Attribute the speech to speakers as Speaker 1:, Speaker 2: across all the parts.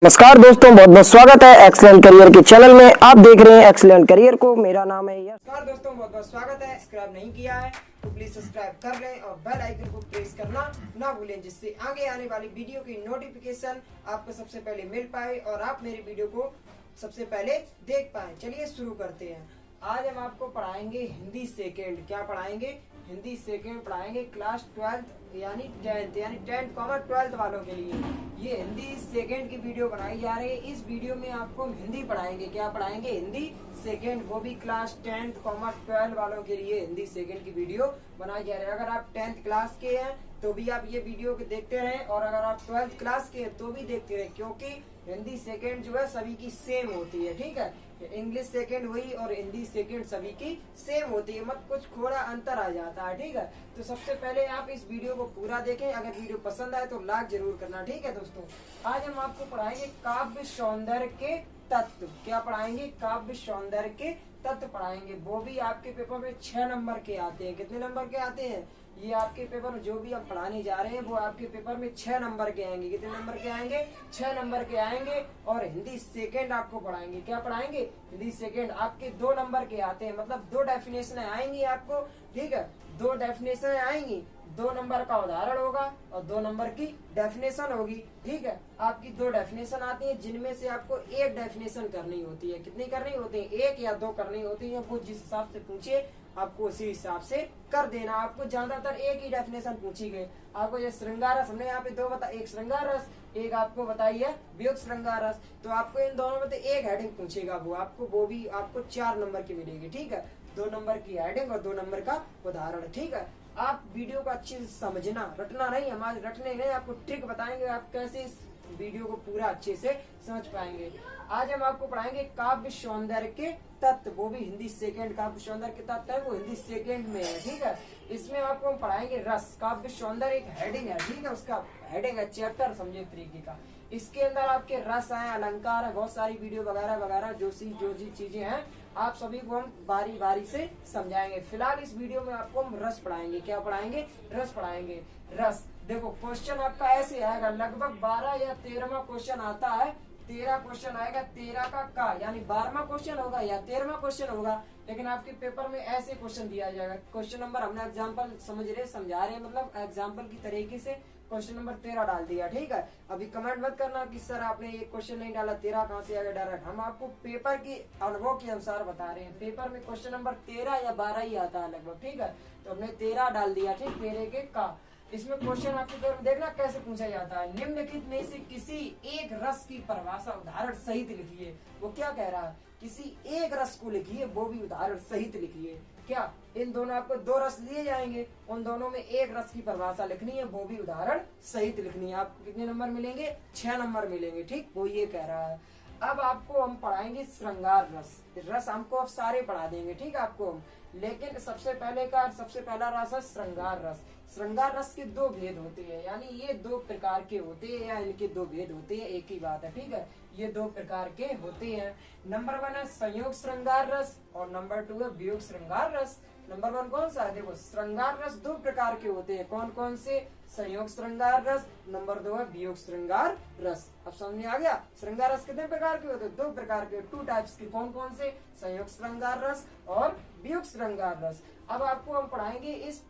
Speaker 1: नमस्कार दोस्तों, बहुत बहुत स्वागत है एक्सीलेंट करियर के चैनल में। आप देख रहे हैं एक्सीलेंट करियर को। मेरा नाम है यश।
Speaker 2: नमस्कार दोस्तों, बहुत बहुत स्वागत है। सब्सक्राइब नहीं किया है तो प्लीज सब्सक्राइब कर लें और बेल आइकन को प्रेस करना ना भूलें, जिससे आगे आने वाली वीडियो की नोटिफिकेशन आपको सबसे पहले मिल पाए और आप मेरी वीडियो को सबसे पहले देख पाए। चलिए शुरू करते हैं। आज हम आपको पढ़ाएंगे हिंदी सेकेंड। क्या पढ़ाएंगे? हिंदी सेकेंड पढ़ाएंगे क्लास 12 यानी 10th वालों के लिए। ये हिंदी सेकेंड की वीडियो बनाई जा रही है। इस वीडियो में आपको हम हिंदी पढ़ाएंगे। क्या पढ़ाएंगे? हिंदी सेकेंड, वो भी क्लास 10th 12 वालों के लिए हिंदी सेकेंड की वीडियो बनाई जा रही है। अगर आप 10th क्लास के हैं तो भी आप ये वीडियो को देखते रहें, और अगर आप 12th क्लास के हैं तो भी देखते रहें, क्योंकि हिंदी सेकेंड जो है सभी की सेम होती है। ठीक है, इंग्लिश सेकेंड हुई और हिंदी सेकेंड सभी की सेम होती है, मत कुछ थोड़ा अंतर आ जाता है। ठीक है, तो सबसे पहले आप इस वीडियो को पूरा देखें। अगर वीडियो पसंद आए तो लाइक जरूर करना। ठीक है दोस्तों, आज हम आपको पढ़ाएंगे काव्य सौंदर्य के तत्व। क्या पढ़ाएंगे? काव्य सौंदर्य के तत्व पढ़ाएंगे। वो भी आपके पेपर में 6 नंबर के आते हैं। कितने नंबर के आते हैं? ये आपके पेपर में जो भी हम पढ़ाने जा रहे हैं वो आपके पेपर में 6 नंबर के आएंगे। कितने नंबर के आएंगे? 6 नंबर के आएंगे। और हिंदी सेकेंड आपको पढ़ाएंगे। क्या पढ़ाएंगे? हिंदी सेकेंड आपके 2 नंबर के आते हैं, मतलब 2 डेफिनेशन आएंगी आपको। ठीक है, 2 डेफिनेशन आएंगी, 2 नंबर का उदाहरण होगा और 2 नंबर की डेफिनेशन होगी। ठीक है, आपकी 2 डेफिनेशन आती है, जिनमें से आपको एक डेफिनेशन करनी होती है। कितनी करनी होती है? 1 या 2 करनी होती है। वो जिस हिसाब से पूछे आपको उसी हिसाब से कर देना। आपको ज्यादातर एक ही डेफिनेशन पूछी गई। आपको ये श्रृंगार रस, हमने यहाँ पे 2 बता, एक श्रृंगार रस, एक आपको बताई है वियोग श्रृंगार रस। तो आपको इन दोनों में से एक हेडिंग पूछेगा, वो भी आपको 4 नंबर की मिलेगी। ठीक है, 2 नंबर की हेडिंग और 2 नंबर का उदाहरण। ठीक है, आप वीडियो को अच्छे से समझना, रटना नहीं। हमारे रटने नहीं, आपको ट्रिक बताएंगे आप कैसे इस वीडियो को पूरा अच्छे से समझ पाएंगे। आज हम आपको पढ़ाएंगे काव्य सौंदर्य के तत्व। वो भी हिंदी सेकेंड काव्य सौंदर्य के तत्व है, वो हिंदी सेकेंड में है। ठीक है, इसमें आपको हम पढ़ाएंगे रस। काव्य सौंदर्य एक हेडिंग है। ठीक है, उसका हेडिंग है, चैप्टर समझे तरीके का। इसके अंदर आपके रस है, अलंकार है, बहुत सारी वीडियो वगैरह वगैरह जो चीजें हैं, आप सभी को हम बारी बारी से समझाएंगे। फिलहाल इस वीडियो में आपको हम रस पढ़ाएंगे। क्या पढ़ाएंगे? रस पढ़ाएंगे। रस देखो, क्वेश्चन आपका ऐसे आएगा, लगभग 12 या 13वां क्वेश्चन आता है। 13 क्वेश्चन आएगा, 13 का यानी 12वां क्वेश्चन होगा या 13वां क्वेश्चन होगा। लेकिन आपके पेपर में ऐसे क्वेश्चन दिया जाएगा। क्वेश्चन नंबर हमने एग्जाम्पल समझा रहे हैं, मतलब एग्जाम्पल की तरीके से क्वेश्चन नंबर 13 डाल दिया। ठीक है, अभी कमेंट मत करना कि सर आपने ये क्वेश्चन नहीं डाला, 13 कहाँ से आ गया डायरेक्ट। हम आपको पेपर के अनुभव के अनुसार बता रहे हैं। पेपर में क्वेश्चन नंबर 13 या 12 ही आता है लगभग। ठीक है, तो हमने 13 डाल दिया। ठीक, 13 के का। इसमें क्वेश्चन आपके पेपर में देखना कैसे पूछा जाता है। निम्नलिखित में से किसी एक रस की परिभाषा उदाहरण सहित लिखिए। वो क्या कह रहा है? किसी एक रस को लिखिए, वो भी उदाहरण सहित लिखिए। क्या इन दोनों आपको 2 रस दिए जाएंगे, उन दोनों में एक रस की परिभाषा लिखनी है, वो भी उदाहरण सहित लिखनी है। आपको कितने नंबर मिलेंगे? 6 नंबर मिलेंगे। ठीक, वो ये कह रहा है। अब आपको हम पढ़ाएंगे श्रृंगार रस। रस हमको अब सारे पढ़ा देंगे। ठीक है, आपको हम, लेकिन सबसे पहला रस है श्रृंगार रस। श्रृंगार रस के 2 भेद होते हैं, यानी ये 2 प्रकार के होते हैं, या इनके 2 भेद होते हैं, एक ही बात है। ठीक है, ये 2 प्रकार के होते हैं। नंबर 1 है संयोग श्रृंगार रस और नंबर 2 है वियोग श्रृंगार रस। नंबर 1 कौन सा है? देखो, श्रृंगार रस 2 प्रकार के होते हैं। कौन कौन से? संयोग श्रृंगार रस, नंबर 2 है वियोग श्रृंगार रस। अब समझ में आ गया? श्रृंगार रस कितने प्रकार के होते हैं? 2 प्रकार के, 2 टाइप्स के। कौन कौन से? संयोग श्रृंगार रस और वियोग श्रृंगार रस। अब आपको हम पढ़ाएंगे इस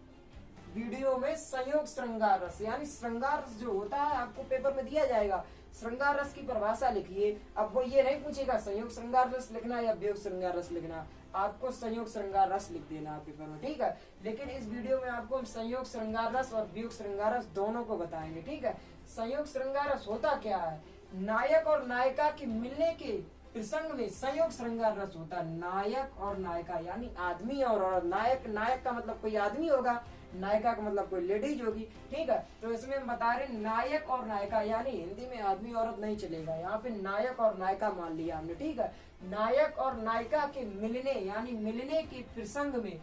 Speaker 2: वीडियो में संयोग श्रृंगार रस, यानी श्रृंगार रस जो होता है आपको पेपर में दिया जाएगा। श्रृंगार रस की परिभाषा लिखिए। अब वो ये नहीं पूछेगा संयोग श्रृंगार रस लिखना या वियोग श्रृंगार रस लिखना, आपको संयोग श्रृंगार रस लिख देना है पेपर में। ठीक है, लेकिन इस वीडियो में आपको हम संयोग श्रृंगार रस और वियोग श्रृंगार रस दोनों को बताएंगे। ठीक है, संयोग श्रृंगार रस होता क्या है? नायक और नायिका के मिलने के प्रसंग में संयोग श्रृंगार रस होता है। नायक और नायिका यानी आदमी और औरत। नायक का मतलब कोई आदमी होगा, नायिका का मतलब कोई लेडीज होगी। ठीक है, तो इसमें हम बता रहे नायक और नायिका, यानी हिंदी में आदमी औरत नहीं चलेगा, यहाँ पे नायक और नायिका मान लिया हमने। ठीक है, नायक और नायिका के मिलने यानी मिलने के प्रसंग में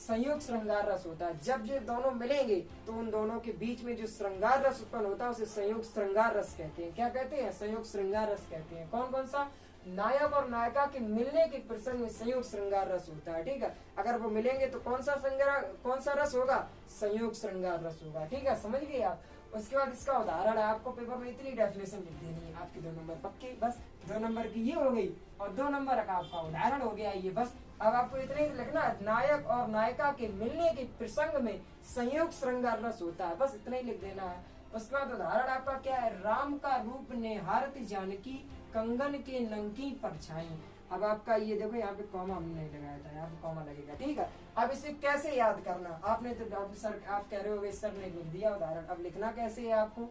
Speaker 2: संयोग श्रृंगार रस होता है। जब ये दोनों मिलेंगे तो उन दोनों के बीच में जो श्रृंगार रस उत्पन्न होता है उसे संयोग श्रृंगार रस कहते हैं। क्या कहते हैं? संयोग श्रृंगार रस कहते हैं। कौन कौन सा? नायक और नायिका के मिलने के प्रसंग में संयोग श्रृंगार रस होता है। ठीक है, अगर वो मिलेंगे तो कौन सा रस होगा? संयोग श्रृंगार रस होगा। ठीक है, समझ गए आप? उसके बाद इसका उदाहरण है, आपको पेपर में इतनी डेफिनेशन लिख देनी है, आपकी 2 नंबर पक्के। बस 2 नंबर की ये हो गई और 2 नंबर का आपका उदाहरण हो गया ये। बस अब आपको इतने ही लिखना है, नायक और नायिका के मिलने के प्रसंग में संयोग श्रृंगार रस होता है, बस इतना ही लिख देना है। उसके बाद उदाहरण आपका क्या है, राम का रूप निहारती जानकी कंगन के नंकी परछाई। अब आपका ये देखो यहाँ पे कॉमा हमने नहीं लगाया था, यहाँ पे कॉमा लगेगा, ठीक है। अब इसे कैसे याद करना, आपने तो डॉक्टर सर आप कह रहे हो सर ने लिख दिया उदाहरण, अब लिखना कैसे है आपको,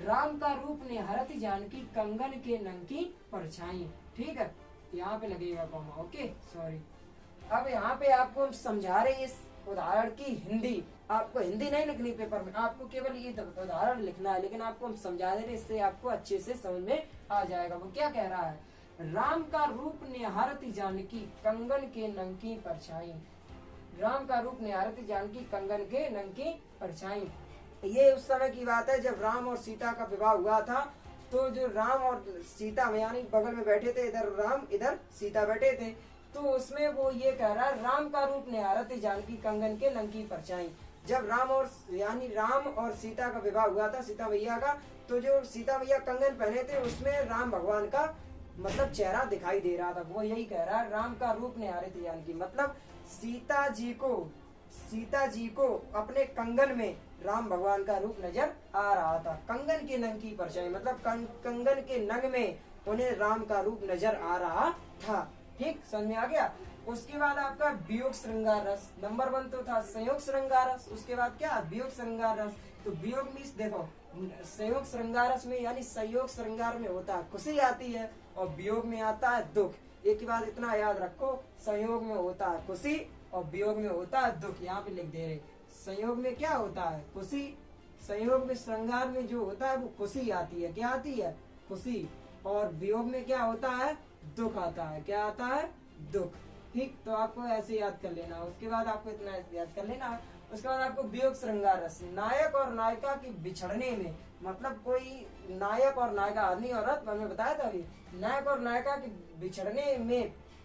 Speaker 2: राम का रूप निहारती जानकी कंगन के नंकी परछाई, ठीक है, यहाँ पे लगेगा कॉमा, ओके सॉरी। अब यहाँ पे आपको हम समझा रहे हैं इस उदाहरण की हिंदी, आपको हिंदी नहीं लिखनी पेपर में, आपको केवल ये उदाहरण लिखना है, लेकिन आपको हम समझा दे रहे हैं, इससे आपको अच्छे से समझ में आ जाएगा। वो क्या कह रहा है, राम का रूप निहारती जानकी कंगन के नंकी परछाई, राम का रूप निहारती जानकी कंगन के नंकी परछाई। ये उस समय की बात है जब राम और सीता का विवाह हुआ था। तो जो राम और सीता यानी बगल में बैठे थे, इधर राम इधर सीता बैठे थे, तो उसमें वो ये कह रहा है, राम का रूप निहारती जानकी कंगन के नंकी परछाई। जब राम और सीता का विवाह हुआ था, सीता मैया का, तो जो सीता मैया कंगन पहने थे उसमें राम भगवान का मतलब चेहरा दिखाई दे रहा था। वो यही कह रहा है, राम का रूप निहारती जानकी, मतलब सीता जी को अपने कंगन में राम भगवान का रूप नजर आ रहा था। कंगन के नंग की परछाई मतलब कंगन के नंग में उन्हें राम का रूप नजर आ रहा था। ठीक, समझ में आ गया। उसके बाद आपका वियोग श्रृंगार रस, नंबर 1 तो था संयोग श्रृंगार रस, उसके बाद क्या वियोग श्रृंगार रस। तो वियोग मीन्स देखो, संयोग श्रृंगार रस में यानी संयोग श्रृंगार में होता है खुशी आती है और वियोग में आता है दुख। एक ही बात इतना याद रखो, संयोग में होता है खुशी और वियोग में होता है दुख। यहाँ पे लिख दे रहे, संयोग में क्या होता है खुशी, संयोग में श्रृंगार में जो होता है वो खुशी आती है, क्या आती है खुशी, और वियोग में क्या होता है दुख आता है, क्या आता है दुख। ठीक, तो आपको ऐसे याद कर लेना। उसके बाद आपको इतना याद कर लेना। उसके बाद आपको वियोग श्रृंगार रस, नायक और नायिका के बिछड़ने में, मतलब कोई नायक और नायिका आदमी औरत, मैंने बताया था अभी, नायक और नायिका के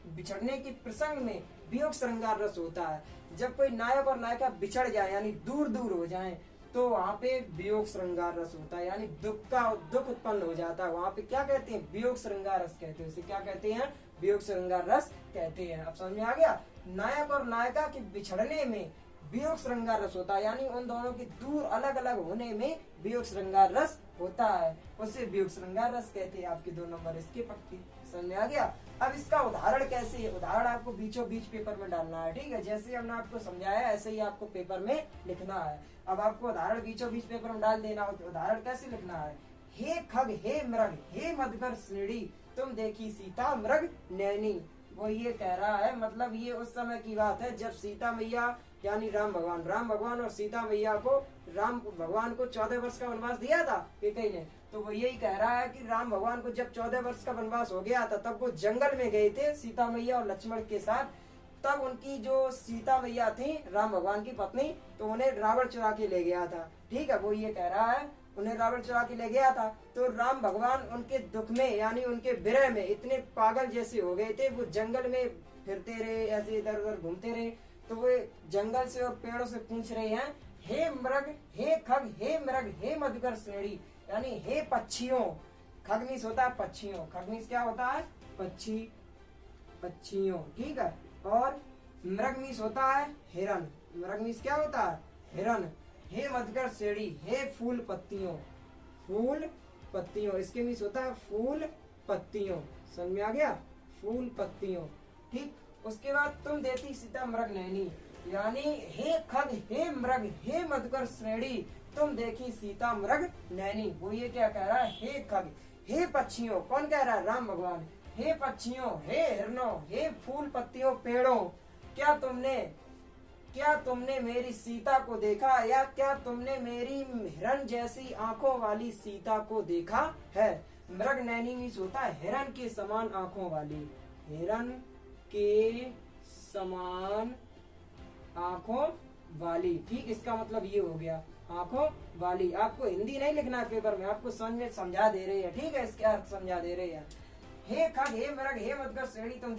Speaker 2: बिछड़ने के प्रसंग में वियोग श्रृंगार रस होता है। जब कोई नायक और नायिका बिछड़ जाए यानी दूर दूर हो जाए तो वहाँ पे वियोग श्रृंगार रस होता है, यानी दुख उत्पन्न हो जाता है। वहाँ पे क्या कहते हैं, वियोग श्रृंगार रस कहते हैं, उसे क्या कहते हैं, वियोग श्रृंगार रस कहते हैं। अब समझ में आ गया। नायक और नायिका के बिछड़ने में वियोग श्रृंगार रस होता है, यानी उन दोनों के दूर अलग अलग होने में वियोग श्रृंगार रस होता है, उसे वियोग श्रृंगार रस कहते हैं। आपके 2 नंबर इसके पक्के, समझ में आ गया। अब इसका उदाहरण कैसे है, उदाहरण आपको बीचों बीच पेपर में डालना है, ठीक है। जैसे हमने आपको समझाया ऐसे ही आपको पेपर में लिखना है। अब आपको उदाहरण बीचों बीच पेपर में डाल देना। उदाहरण कैसे लिखना है, हे खग हे मृग हे मधुकर श्रेणी तुम देखी सीता मृग नैनी। वो ये कह रहा है, मतलब ये उस समय की बात है जब सीता मैया यानी राम भगवान और सीता मैया को, राम भगवान को 14 वर्ष का वनवास दिया था कैकेयी ने। तो वो यही कह रहा है कि राम भगवान को जब 14 वर्ष का वनवास हो गया था तब वो जंगल में गए थे सीता मैया और लक्ष्मण के साथ। तब उनकी जो सीता मैया थी राम भगवान की पत्नी, तो उन्हें रावण चुरा के ले गया था। ठीक है, वो ये कह रहा है उन्हें रावण चुरा के ले गया था। तो राम भगवान उनके दुख में यानी उनके विरह में इतने पागल जैसे हो गए थे, वो जंगल में फिरते रहे, ऐसे इधर उधर घूमते रहे। तो वो जंगल से और पेड़ों से पूछ रहे हैं, हे मृग हे खग हे मृग हे मधुकर श्रेणी, यानी हे पक्षियों। खग मीन्स होता है पक्षियों, खग मीन्स क्या होता है पक्षियों, ठीक है। और मृग मीन्स होता है हिरन, मृग मीन्स क्या होता है हिरन। हे मधुकर श्रेणी हे फूल पत्तियों, इसके मीन्स होता है फूल पत्तियों। समझ में आ गया, फूल पत्तियों। ठीक, उसके बाद तुम देती सीता मृग नैनी, यानी हे खग हे मृग हे मधुकर श्रेणी तुम देखी सीता मृग नैनी। वो ये क्या कह रहा है, हे खग हे पक्षियों, कौन कह रहा है राम भगवान, हे पक्षियों हे हिरनों हे फूल पत्तियों पेड़ों, क्या तुमने मेरी सीता को देखा, या क्या तुमने मेरी हिरन जैसी आंखों वाली सीता को देखा है। मृग नैनी मीन्स होता है हिरन के समान आंखों वाली, हिरन के समान आंखों वाली। ठीक, इसका मतलब ये हो गया आंखों वाली। आपको हिंदी नहीं लिखना है पेपर में, आपको समझा दे रहे हैं, ठीक है, इसके अर्थ समझा दे रहे हैं। हे खग हे मृग हे मधुकर श्रेणी तुम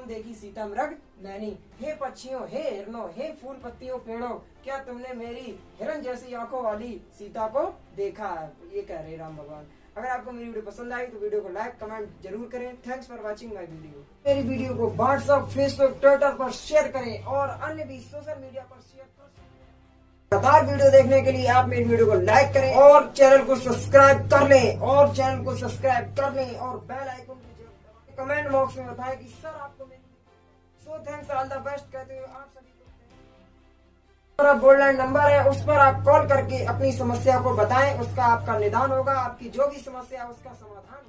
Speaker 2: देखी सीता मृग नैनी, हे पक्षियों हे हिरनों हे फूल पत्तियों पेड़ों क्या तुमने मेरी हिरन जैसी आंखों वाली सीता को देखा है? ये कह रहे राम भगवान। अगर आपको मेरी वीडियो पसंद आई तो वीडियो को लाइक कमेंट जरूर करें। Thanks for watching my video. मेरी वीडियो को व्हाट्सएप फेसबुक ट्विटर पर शेयर करें और अन्य भी सोशल मीडिया पर शेयर करें। लगातार वीडियो देखने के लिए आप मेरी वीडियो को लाइक करें और चैनल को सब्सक्राइब कर लें और बेल आइकन को जरूर दबाएं। कमेंट बॉक्स में बताएं कि सर आपको मेरी थैंक्स ऑल द बेस्ट कहते हुए आप सभी को बोल्डलाइन नंबर है, उस पर आप कॉल करके अपनी समस्या को बताएं, उसका आपका निदान होगा। आपकी जो भी समस्या है उसका समाधान होगा।